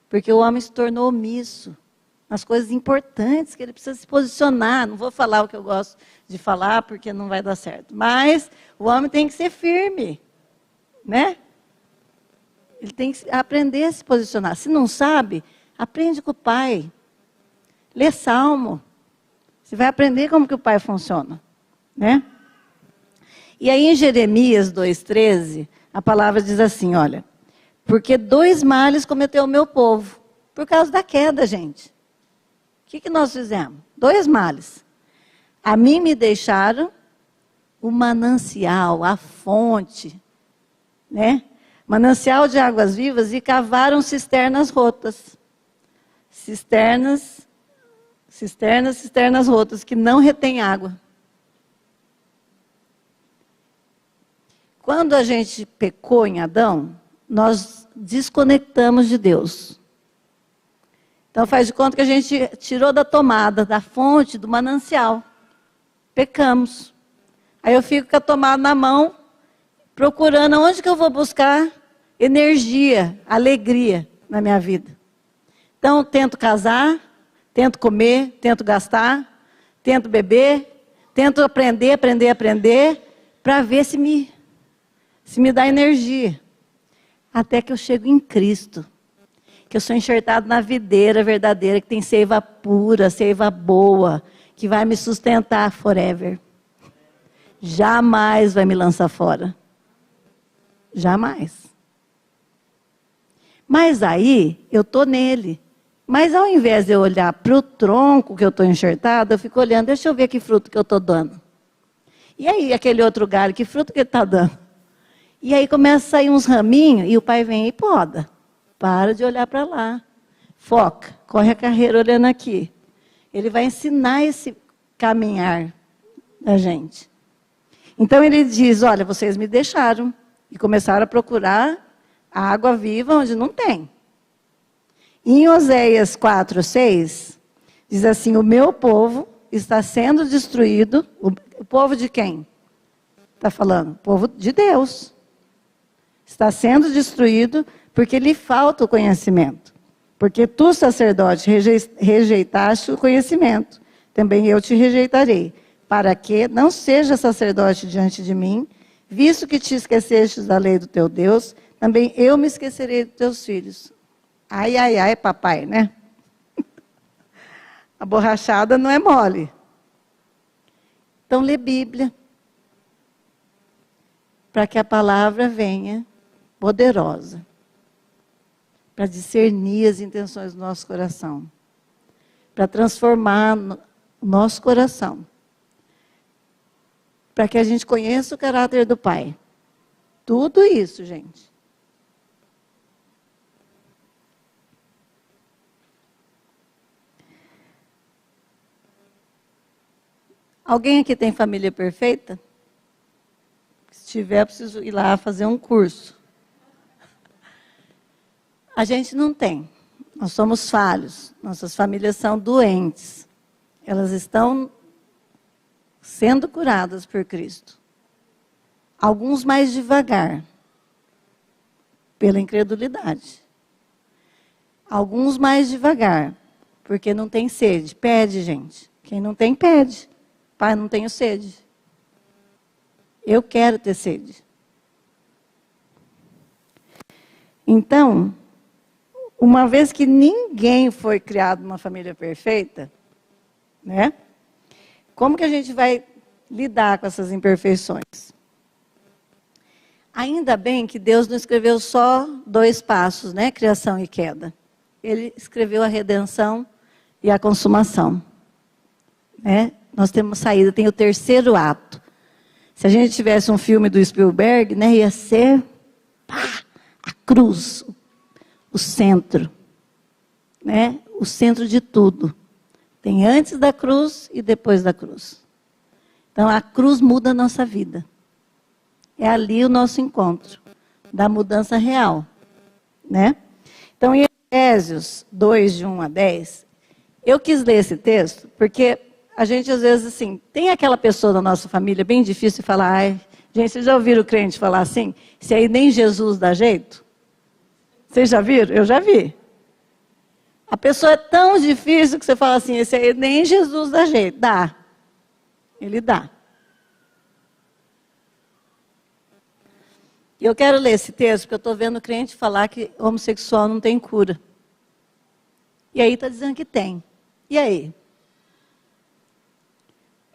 Porque o homem se tornou omisso nas coisas importantes que ele precisa se posicionar. Não vou falar o que eu gosto de falar, porque não vai dar certo. Mas o homem tem que ser firme, né? Ele tem que aprender a se posicionar. Se não sabe, aprende com o pai. Lê Salmo. Você vai aprender como que o pai funciona, né? E aí em Jeremias 2,13, a palavra diz assim, olha... Porque 2 males cometeu o meu povo. Por causa da queda, gente. O que nós fizemos? 2 males. A mim me deixaram o manancial, a fonte. Né? Manancial de águas vivas e cavaram cisternas rotas. Cisternas rotas que não retêm água. Quando a gente pecou em Adão... nós desconectamos de Deus. Então faz de conta que a gente tirou da tomada, da fonte, do manancial. Pecamos. Aí eu fico com a tomada na mão, procurando onde que eu vou buscar energia, alegria na minha vida. Então tento casar, tento comer, tento gastar, tento beber, tento aprender, para ver se me dá energia. Até que eu chego em Cristo, que eu sou enxertado na videira verdadeira, que tem seiva pura, seiva boa, que vai me sustentar forever. Jamais vai me lançar fora. Jamais. Mas aí, eu estou nele. Mas ao invés de eu olhar para o tronco que eu estou enxertada, eu fico olhando, deixa eu ver que fruto que eu estou dando. E aí, aquele outro galho, que fruto que ele está dando? E aí começa a sair uns raminhos, e o pai vem e poda. Para de olhar para lá. Foca, corre a carreira olhando aqui. Ele vai ensinar esse caminhar da gente. Então ele diz, olha, vocês me deixaram. E começaram a procurar a água viva onde não tem. Em Oséias 4:6, diz assim, o meu povo está sendo destruído. O povo de quem? Está falando? O povo de Deus. Está sendo destruído porque lhe falta o conhecimento. Porque tu, sacerdote, rejeitaste o conhecimento. Também eu te rejeitarei. Para que não seja sacerdote diante de mim, visto que te esquecestes da lei do teu Deus, também eu me esquecerei dos teus filhos. Ai, ai, ai, papai, né? A borrachada não é mole. Então, lê Bíblia. Para que a palavra venha poderosa. Para discernir as intenções do nosso coração. Para transformar o nosso coração. Para que a gente conheça o caráter do Pai. Tudo isso, gente. Alguém aqui tem família perfeita? Se tiver, eu preciso ir lá fazer um curso. A gente não tem. Nós somos falhos. Nossas famílias são doentes. Elas estão sendo curadas por Cristo. Alguns mais devagar, pela incredulidade. Alguns mais devagar, porque não tem sede. Pede, gente. Quem não tem, pede. Pai, não tenho sede. Eu quero ter sede. Então, uma vez que ninguém foi criado numa família perfeita, né? Como que a gente vai lidar com essas imperfeições? Ainda bem que Deus não escreveu só 2 passos, né? Criação e queda. Ele escreveu a redenção e a consumação. Né? Nós temos saída, tem o 3º ato. Se a gente tivesse um filme do Spielberg, né, ia ser a cruz, o centro. Né? O centro de tudo. Tem antes da cruz e depois da cruz. Então, a cruz muda a nossa vida. É ali o nosso encontro, da mudança real. Né? Então, em Efésios 2, de 1 a 10, eu quis ler esse texto, porque a gente, às vezes, assim, tem aquela pessoa da nossa família bem difícil de falar, ai, gente, vocês já ouviram o crente falar assim? Se aí nem Jesus dá jeito? Vocês já viram? Eu já vi. A pessoa é tão difícil que você fala assim, esse aí nem Jesus dá jeito. Dá. Ele dá. E eu quero ler esse texto, porque eu estou vendo o crente falar que homossexual não tem cura. E aí está dizendo que tem. E aí?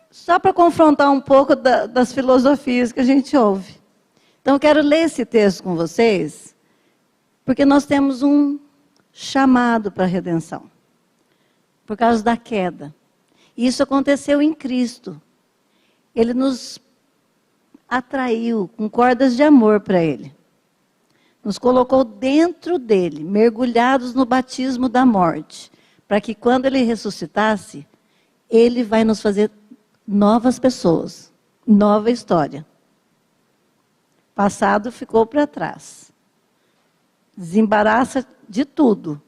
Só para confrontar um pouco das filosofias que a gente ouve. Então, eu quero ler esse texto com vocês, porque nós temos um chamado para a redenção, por causa da queda. E isso aconteceu em Cristo. Ele nos atraiu com cordas de amor para Ele. Nos colocou dentro dele, mergulhados no batismo da morte, para que quando Ele ressuscitasse, Ele vai nos fazer novas pessoas, nova história. Passado ficou para trás. Desembaraça de tudo.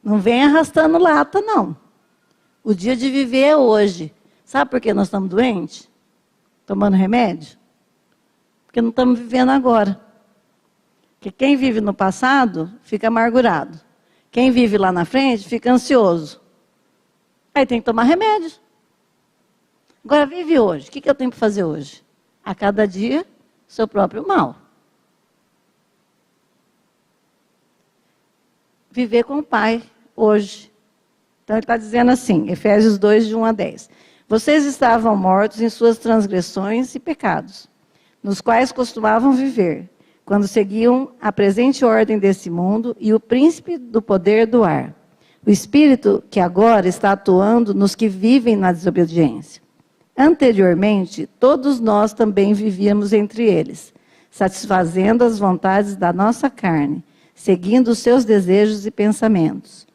Não vem arrastando lata, não. O dia de viver é hoje. Sabe por que nós estamos doentes? Tomando remédio? Porque não estamos vivendo agora. Porque quem vive no passado, fica amargurado. Quem vive lá na frente, fica ansioso. Aí tem que tomar remédio. Agora, vive hoje. O que eu tenho para fazer hoje? A cada dia, seu próprio mal. Viver com o Pai hoje. Então, ele está dizendo assim, Efésios 2, de 1 a 10. Vocês estavam mortos em suas transgressões e pecados, nos quais costumavam viver, quando seguiam a presente ordem desse mundo e o príncipe do poder do ar, O Espírito que agora está atuando nos que vivem na desobediência. Anteriormente, todos nós também vivíamos entre eles, satisfazendo as vontades da nossa carne, seguindo os seus desejos e pensamentos.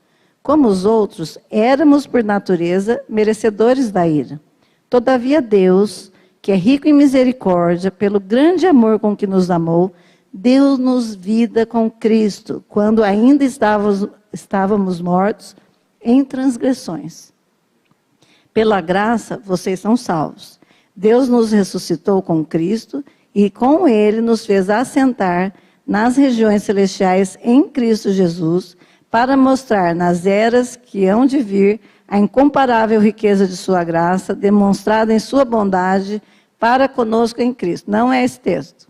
Como os outros, éramos por natureza merecedores da ira. Todavia Deus, que é rico em misericórdia, pelo grande amor com que nos amou, deu-nos vida com Cristo, quando ainda estávamos mortos em transgressões. Pela graça, vocês são salvos. Deus nos ressuscitou com Cristo e com Ele nos fez assentar nas regiões celestiais em Cristo Jesus, para mostrar nas eras que hão de vir a incomparável riqueza de sua graça, demonstrada em sua bondade para conosco em Cristo. Não é esse texto.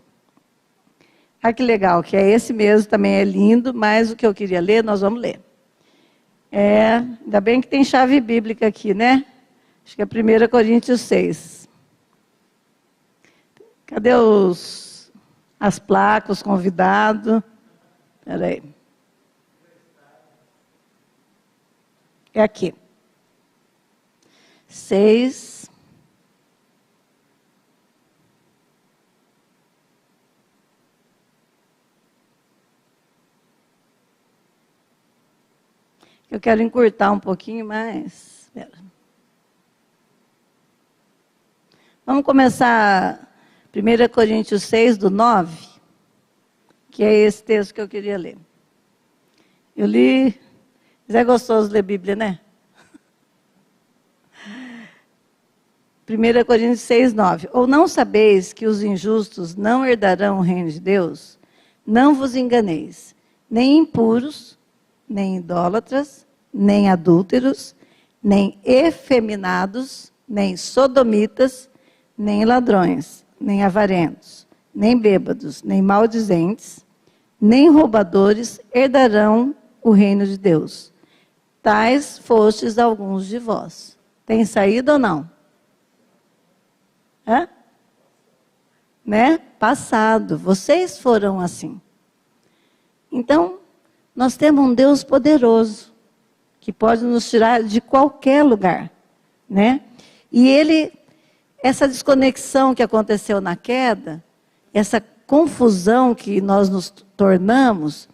Ah, que legal, que é esse mesmo, também é lindo, mas o que eu queria ler, nós vamos ler. Ainda bem que tem chave bíblica aqui, né? Acho que é 1 Coríntios 6. Cadê as placas, os convidados? Espera aí. É aqui. 6. Eu quero encurtar um pouquinho mais. Espera. Vamos começar 1 Coríntios 6, do 9, que é esse texto que eu queria ler. Eu li. Mas é gostoso ler Bíblia, né? 1 Coríntios 6, 9. Ou não sabeis que os injustos não herdarão o reino de Deus? Não vos enganeis. Nem impuros, nem idólatras, nem adúlteros, nem efeminados, nem sodomitas, nem ladrões, nem avarentos, nem bêbados, nem maldizentes, nem roubadores herdarão o reino de Deus. Tais fostes alguns de vós. Tem saído ou não? Né? Passado. Vocês foram assim. Então, nós temos um Deus poderoso, que pode nos tirar de qualquer lugar, né? E essa desconexão que aconteceu na queda, essa confusão que nós nos tornamos,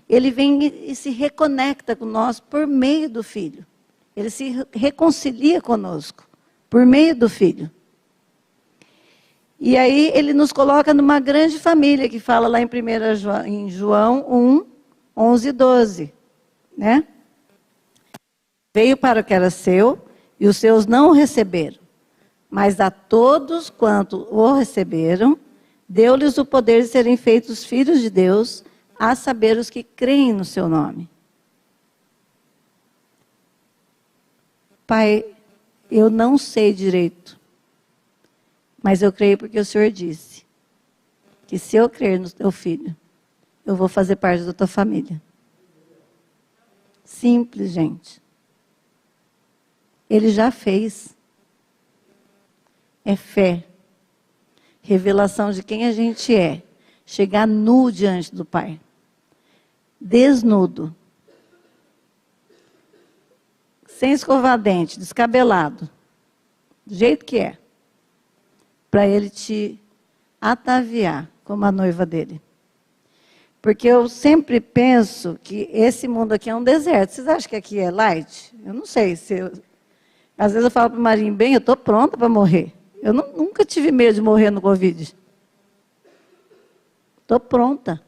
Ele vem e se reconecta com nós por meio do Filho. Ele se reconcilia conosco por meio do Filho. E aí ele nos coloca numa grande família, que fala lá em João 1, 11 e 12. Né? Veio para o que era seu, e os seus não o receberam. Mas a todos quanto o receberam, deu-lhes o poder de serem feitos filhos de Deus, a saber os que creem no seu nome. Pai, eu não sei direito, mas eu creio porque o Senhor disse que se eu crer no teu filho, eu vou fazer parte da tua família. Simples, gente. Ele já fez. É fé. Revelação de quem a gente é. Chegar nu diante do Pai. Desnudo. Sem escovar dente, descabelado. Do jeito que é. Para Ele te ataviar como a noiva dele. Porque eu sempre penso que esse mundo aqui é um deserto. Vocês acham que aqui é light? Eu não sei. Às vezes eu falo para o Marinho, bem, eu estou pronta para morrer. Eu nunca tive medo de morrer no Covid. Estou pronta.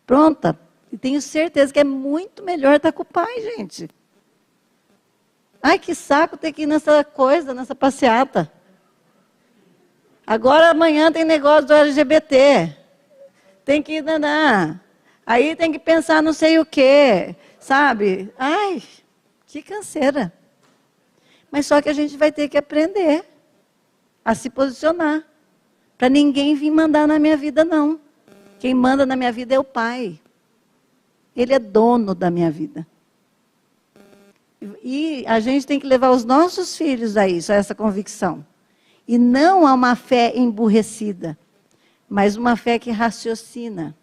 Pronta. E tenho certeza que é muito melhor estar com o Pai, gente. Ai, que saco ter que ir nessa coisa, nessa passeata. Agora amanhã tem negócio do LGBT. Tem que ir danar. Aí tem que pensar não sei o quê. Sabe? Ai, que canseira. Mas só que a gente vai ter que aprender a se posicionar. Para ninguém vir mandar na minha vida, não. Quem manda na minha vida é o Pai. Ele é dono da minha vida. E a gente tem que levar os nossos filhos a isso, a essa convicção. E não a uma fé emburrecida, mas uma fé que raciocina.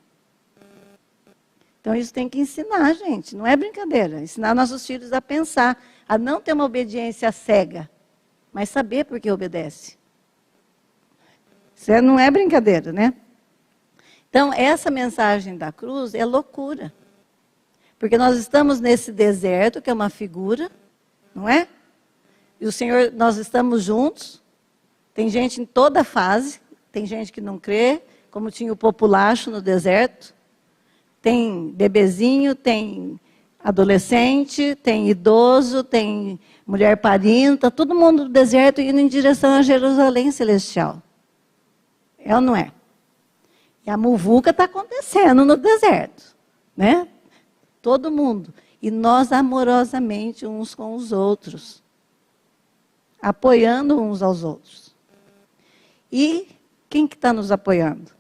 Então, isso tem que ensinar, gente. Não é brincadeira. Ensinar nossos filhos a pensar, a não ter uma obediência cega, mas saber por que obedece. Isso não é brincadeira, né? Então, essa mensagem da cruz é loucura. Porque nós estamos nesse deserto, que é uma figura, não é? E o Senhor, nós estamos juntos. Tem gente em toda fase. Tem gente que não crê, como tinha o populacho no deserto. Tem bebezinho, tem adolescente, tem idoso, tem mulher parindo. Está todo mundo no deserto indo em direção a Jerusalém Celestial. É ou não é? E a muvuca está acontecendo no deserto, né? Todo mundo. E nós amorosamente uns com os outros. Apoiando uns aos outros. E quem que está nos apoiando?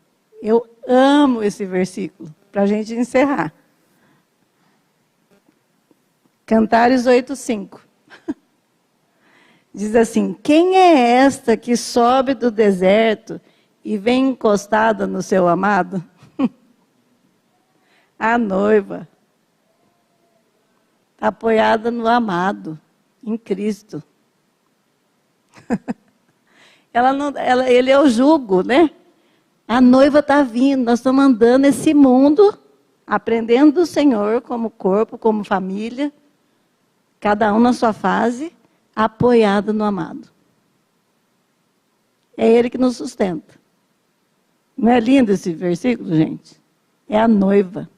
Eu amo esse versículo, para a gente encerrar. Cantares 8:5. Diz assim: quem é esta que sobe do deserto e vem encostada no seu amado? A noiva. Está apoiada no amado, em Cristo. Ele é o jugo, né? A noiva está vindo, nós estamos andando esse mundo, aprendendo do Senhor como corpo, como família, cada um na sua fase, apoiado no amado. É Ele que nos sustenta. Não é lindo esse versículo, gente? É a noiva.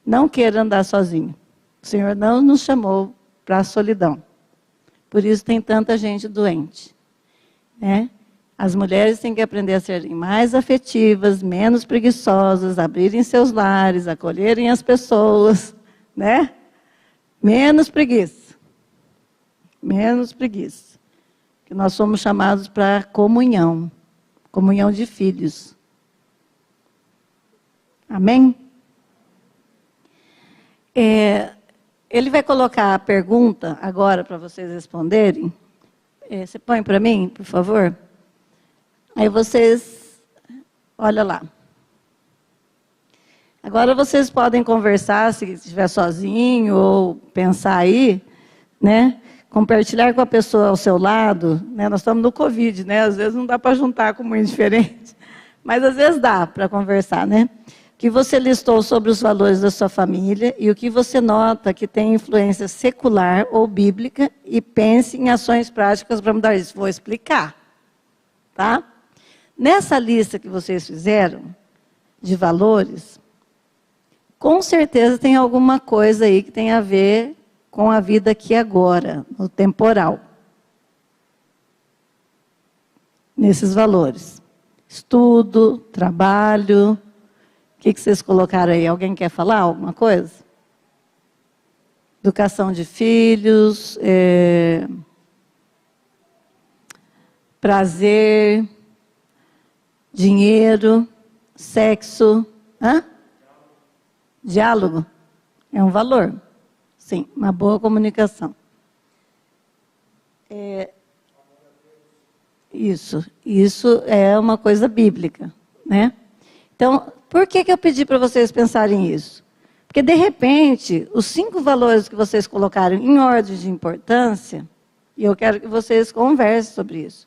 Não queira andar sozinho. O Senhor não nos chamou para a solidão. Por isso tem tanta gente doente, né? As mulheres têm que aprender a serem mais afetivas, menos preguiçosas, abrirem seus lares, acolherem as pessoas, né? Menos preguiça. Menos preguiça. Que nós somos chamados para comunhão. Comunhão de filhos. Amém? Ele vai colocar a pergunta agora para vocês responderem. Você põe para mim, por favor? Aí vocês, olha lá. Agora vocês podem conversar, se estiver sozinho, ou pensar aí, né? Compartilhar com a pessoa ao seu lado, né? Nós estamos no Covid, né? Às vezes não dá para juntar com muito diferente, mas às vezes dá para conversar, né? Que você listou sobre os valores da sua família e o que você nota que tem influência secular ou bíblica e pense em ações práticas para mudar isso. Vou explicar, tá? Nessa lista que vocês fizeram de valores, com certeza tem alguma coisa aí que tem a ver com a vida aqui agora, no temporal. Nesses valores. Estudo, trabalho. O que vocês colocaram aí? Alguém quer falar alguma coisa? Educação de filhos, prazer, dinheiro, sexo, diálogo. É um valor. Sim, uma boa comunicação. Isso é uma coisa bíblica, né? Então, por que eu pedi para vocês pensarem isso? Porque, de repente, os 5 valores que vocês colocaram em ordem de importância, e eu quero que vocês conversem sobre isso,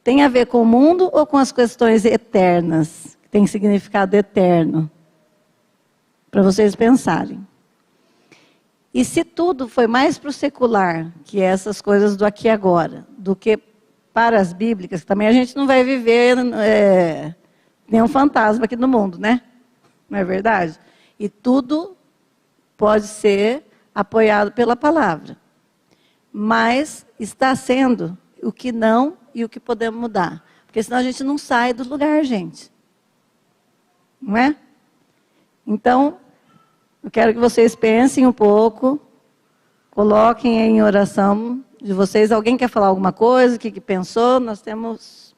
tem a ver com o mundo ou com as questões eternas, que têm significado eterno? Para vocês pensarem. E se tudo foi mais para o secular, que é essas coisas do aqui e agora, do que para as bíblicas, também a gente não vai viver nenhum fantasma aqui no mundo, né? Não é verdade? E tudo pode ser apoiado pela palavra. Mas está sendo o que não e o que podemos mudar. Porque senão a gente não sai do lugar, gente. Não é? Então, eu quero que vocês pensem um pouco, coloquem em oração de vocês. Alguém quer falar alguma coisa? O que pensou? Nós temos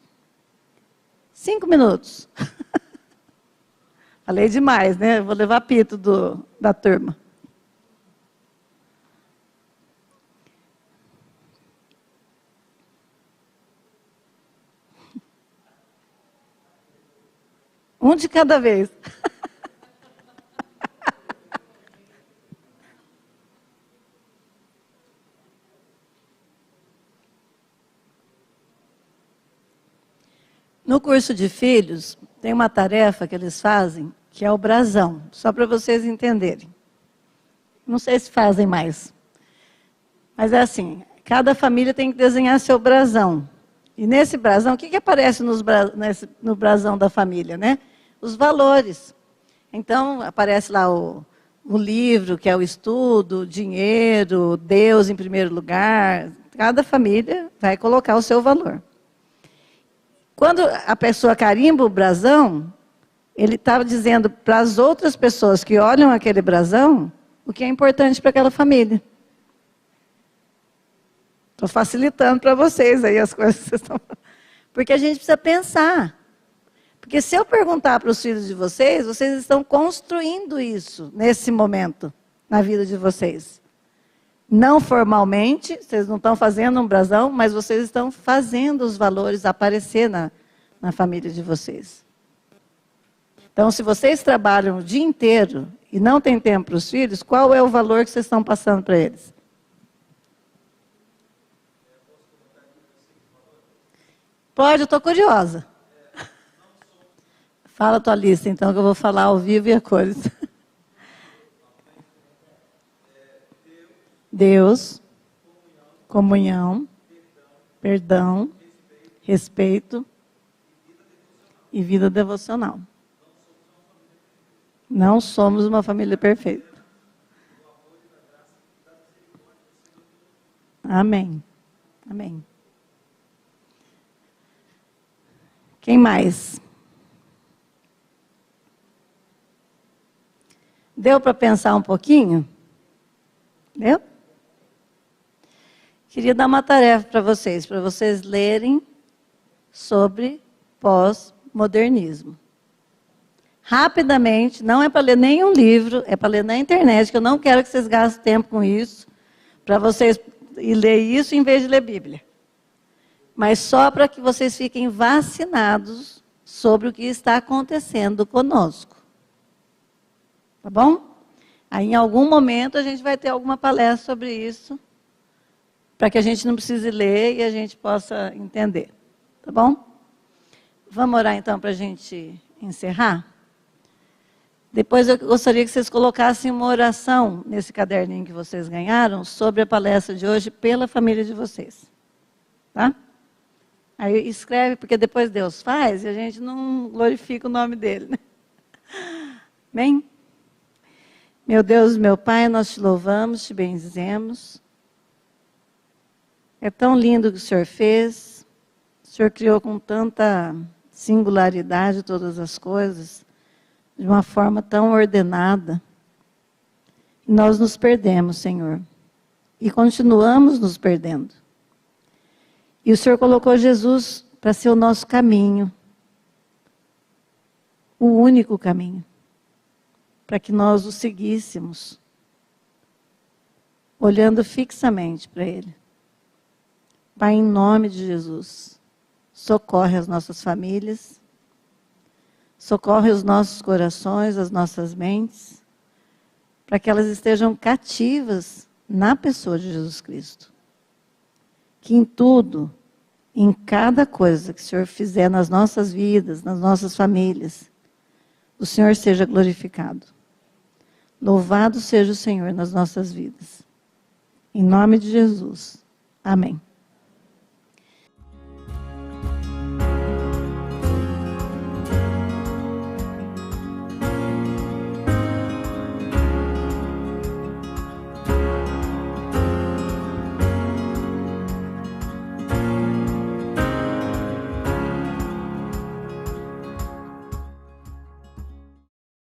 5 minutos. Falei demais, né? Vou levar pito da turma. Um de cada vez. No curso de filhos, tem uma tarefa que eles fazem, que é o brasão, só para vocês entenderem. Não sei se fazem mais. Mas é assim, cada família tem que desenhar seu brasão. E nesse brasão, o que aparece no brasão da família, né? Os valores. Então, aparece lá o livro, que é o estudo, o dinheiro, Deus em primeiro lugar. Cada família vai colocar o seu valor. Quando a pessoa carimba o brasão, ele estava dizendo para as outras pessoas que olham aquele brasão o que é importante para aquela família. Estou facilitando para vocês aí as coisas que vocês estão... Porque a gente precisa pensar. Porque se eu perguntar para os filhos de vocês, vocês estão construindo isso nesse momento, na vida de vocês. Não formalmente, vocês não estão fazendo um brasão, mas vocês estão fazendo os valores aparecer na família de vocês. Então, se vocês trabalham o dia inteiro e não tem tempo para os filhos, qual é o valor que vocês estão passando para eles? Pode, eu estou curiosa. Fala a tua lista, então, que eu vou falar ao vivo e a cores. Deus, comunhão, perdão, respeito e vida devocional. Não somos uma família perfeita. Amém. Amém. Quem mais? Deu para pensar um pouquinho? Deu? Queria dar uma tarefa para vocês lerem sobre pós-modernismo. Rapidamente, não é para ler nenhum livro, é para ler na internet, que eu não quero que vocês gastem tempo com isso, para vocês ir ler isso em vez de ler Bíblia. Mas só para que vocês fiquem vacinados sobre o que está acontecendo conosco. Tá bom? Aí, em algum momento, a gente vai ter alguma palestra sobre isso, para que a gente não precise ler e a gente possa entender. Tá bom? Vamos orar, então, para a gente encerrar? Depois eu gostaria que vocês colocassem uma oração nesse caderninho que vocês ganharam sobre a palestra de hoje pela família de vocês. Tá? Aí escreve, porque depois Deus faz e a gente não glorifica o nome dele. Né? Amém? Meu Deus, meu Pai, nós te louvamos, te bendizemos. É tão lindo o que o Senhor fez. O Senhor criou com tanta singularidade todas as coisas, de uma forma tão ordenada. E nós nos perdemos, Senhor. E continuamos nos perdendo. E o Senhor colocou Jesus para ser o nosso caminho. O único caminho. Para que nós o seguíssemos. Olhando fixamente para Ele. Pai, em nome de Jesus, socorre as nossas famílias. Socorre os nossos corações, as nossas mentes. Para que elas estejam cativas na pessoa de Jesus Cristo. Que em tudo, em cada coisa que o Senhor fizer nas nossas vidas, nas nossas famílias, o Senhor seja glorificado. Louvado seja o Senhor nas nossas vidas. Em nome de Jesus. Amém.